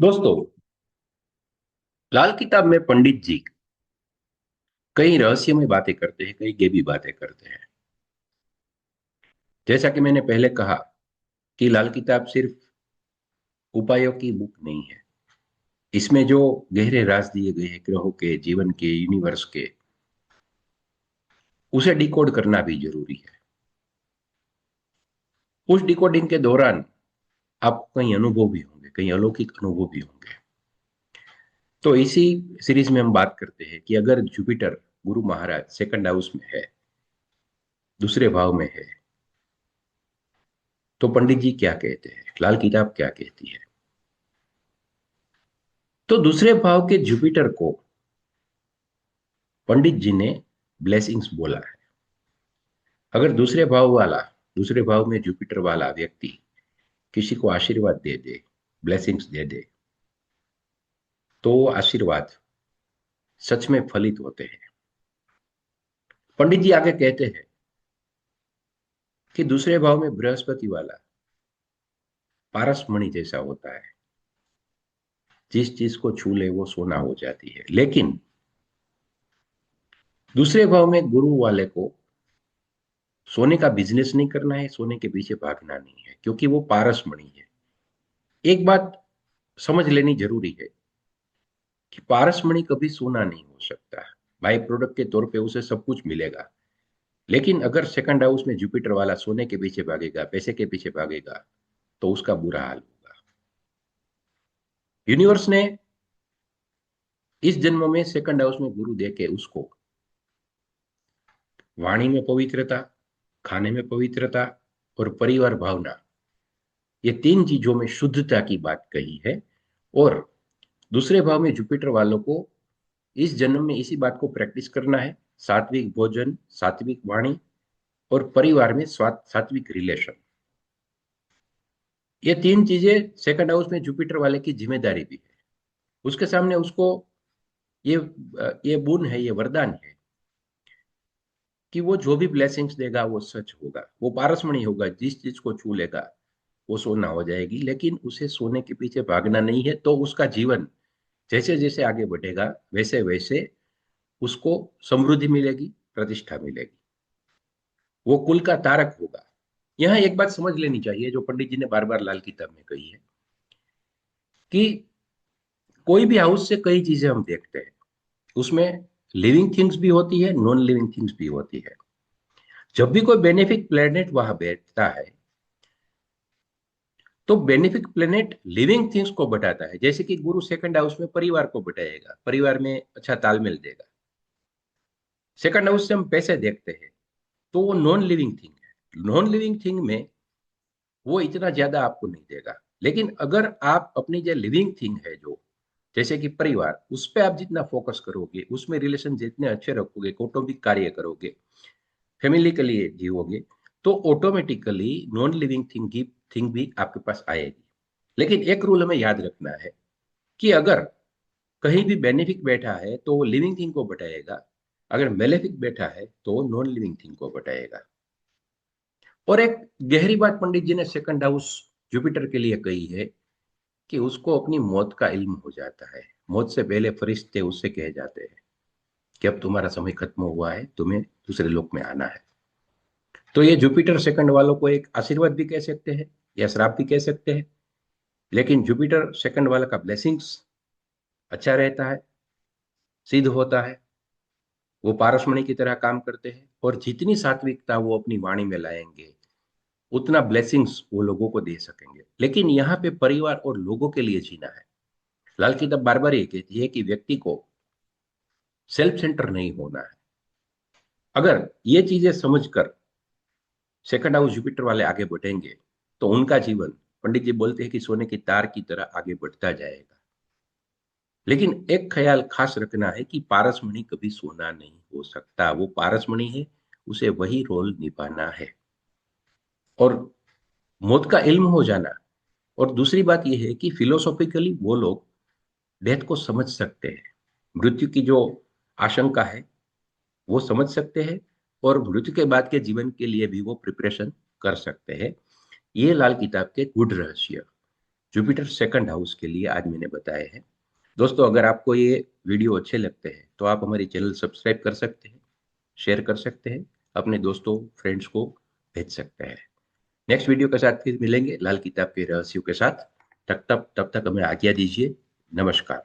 दोस्तों, लाल किताब में पंडित जी कई रहस्यमय बातें करते हैं, कई गहरी बातें करते हैं। जैसा कि मैंने पहले कहा कि लाल किताब सिर्फ उपायों की बुक नहीं है। इसमें जो गहरे राज दिए गए हैं ग्रहों के, जीवन के, यूनिवर्स के, उसे डिकोड करना भी जरूरी है। उस डिकोडिंग के दौरान आपको कई अनुभव भी होंगे, कई अलौकिक अनुभव भी होंगे। तो इसी सीरीज में हम बात करते हैं कि अगर Jupiter, Guru Maharaj, second house में है, दूसरे भाव में है, तो पंडित जी क्या कहते हैं, लाल किताब क्या कहती है। तो दूसरे भाव के जुपिटर को पंडित जी ने ब्लेसिंग्स बोला है। अगर दूसरे भाव में जुपिटर वाला व्यक्ति किसी को आशीर्वाद दे दे, ब्लेसिंग्स दे दे, तो वो आशीर्वाद सच में फलित होते हैं। पंडित जी आगे कहते हैं कि दूसरे भाव में बृहस्पति वाला पारसमणि जैसा होता है। जिस चीज को छू ले वो सोना हो जाती है। लेकिन दूसरे भाव में गुरु वाले को सोने का बिजनेस नहीं करना है, सोने के पीछे भागना नहीं है, क्योंकि वो पारसमणि है। एक बात समझ लेनी जरूरी है कि पारसमणि कभी सोना नहीं हो सकता। बाई प्रोडक्ट के तौर पे उसे सब कुछ मिलेगा। लेकिन अगर सेकंड हाउस में जुपिटर वाला सोने के पीछे भागेगा, पैसे के पीछे भागेगा, तो उसका बुरा हाल होगा। यूनिवर्स ने इस जन्म में सेकंड हाउस में गुरु देके उसको वाणी में पवित्रता, खाने में पवित्रता और परिवार भावना, ये तीन चीजों में शुद्धता की बात कही है। और दूसरे भाव में जुपिटर वालों को इस जन्म में इसी बात को प्रैक्टिस करना है। सात्विक भोजन, सात्विक वाणी और परिवार में सात्विक रिलेशन, ये तीन चीजें सेकंड हाउस में जुपिटर वाले की जिम्मेदारी भी है। उसके सामने उसको ये ये गुण है, ये वरदान है कि वो जो भी ब्लेसिंग्स देगा वो सच होगा, वो पारसमणि होगा। जिस चीज को छू लेगा वो सोना हो जाएगी। लेकिन उसे सोने के पीछे भागना नहीं है, तो उसका जीवन जैसे जैसे आगे बढ़ेगा वैसे वैसे उसको समृद्धि मिलेगी, प्रतिष्ठा मिलेगी, वो कुल का तारक होगा। यहाँ एक बात समझ लेनी चाहिए जो पंडित जी ने बार बार लाल किताब में कही है कि कोई भी हाउस से कई चीजें हम देखते हैं। उसमें लिविंग थिंग्स भी होती है, नॉन लिविंग थिंग्स भी होती है। जब भी कोई बेनिफिक प्लेनेट वहां बैठता है, तो बेनिफिक प्लेनेट लिविंग थिंग्स को बढ़ाता है। जैसे कि गुरु सेकंड हाउस में परिवार को बढ़ाएगा, परिवार में अच्छा तालमेल देगा। सेकंड हाउस से हम पैसे देखते हैं, तो वो नॉन लिविंग थिंग है। नॉन लिविंग थिंग में वो इतना ज्यादा आपको नहीं देगा। लेकिन अगर आप अपनी जो लिविंग थिंग है, जो जैसे कि परिवार, उस पर आप जितना फोकस करोगे, उसमें रिलेशन जितने अच्छे रखोगे, कौटुंबिक कार्य करोगे, फैमिली के लिए जीवोगे, तो ऑटोमेटिकली नॉन लिविंग थिंग भी आपके पास आएगी। लेकिन एक रूल हमें याद रखना है कि अगर कहीं भी बेनिफिक बैठा है तो वो लिविंग थिंग को बताएगा, अगर मेलेफिक बैठा है तो वो नॉन लिविंग थिंग को बताएगा। और एक गहरी बात पंडित जी ने सेकंड हाउस जुपिटर के लिए कही है कि उसको अपनी मौत का इल्म हो जाता है। मौत से पहले फरिश्ते उससे कह जाते हैं कि अब तुम्हारा समय खत्म हुआ है, तुम्हें दूसरे लोक में आना है। तो ये जुपिटर सेकंड वालों को एक आशीर्वाद भी कह सकते हैं या श्राप भी कह सकते हैं। लेकिन जुपिटर सेकंड वाला का ब्लेसिंग्स अच्छा रहता है, सिद्ध होता है। वो पारसमणि की तरह काम करते हैं, और जितनी सात्विकता वो अपनी वाणी में लाएंगे, उतना ब्लेसिंग्स वो लोगों को दे सकेंगे। लेकिन यहाँ पे परिवार और लोगों के लिए जीना है। लाल किताब बार बार ये कहती है कि व्यक्ति को सेल्फ सेंटर नहीं होना है। अगर ये चीजें समझकर सेकंड हाउस जुपिटर वाले आगे बढ़ेंगे, तो उनका जीवन, पंडित जी बोलते हैं कि सोने की तार की तरह आगे बढ़ता जाएगा। लेकिन एक ख्याल खास रखना है कि पारसमणि कभी सोना नहीं हो सकता। वो पारसमणि है, उसे वही रोल निभाना है। और मौत का इल्म हो जाना। और दूसरी बात यह है कि फिलोसॉफिकली वो लोग डेथ को समझ सकते हैं, मृत्यु की जो आशंका है वो समझ सकते हैं, और मृत्यु के बाद के जीवन के लिए भी वो प्रिपरेशन कर सकते हैं। ये लाल किताब के गुड रहस्य जुपिटर सेकंड हाउस के लिए आज मैंने बताए हैं। दोस्तों, अगर आपको ये वीडियो अच्छे लगते हैं तो आप हमारी चैनल सब्सक्राइब कर सकते हैं, शेयर कर सकते हैं, अपने दोस्तों फ्रेंड्स को भेज सकते हैं। नेक्स्ट वीडियो के साथ फिर मिलेंगे लाल किताब के रहस्यों के साथ। तब तक हमें आज्ञा दीजिए। नमस्कार।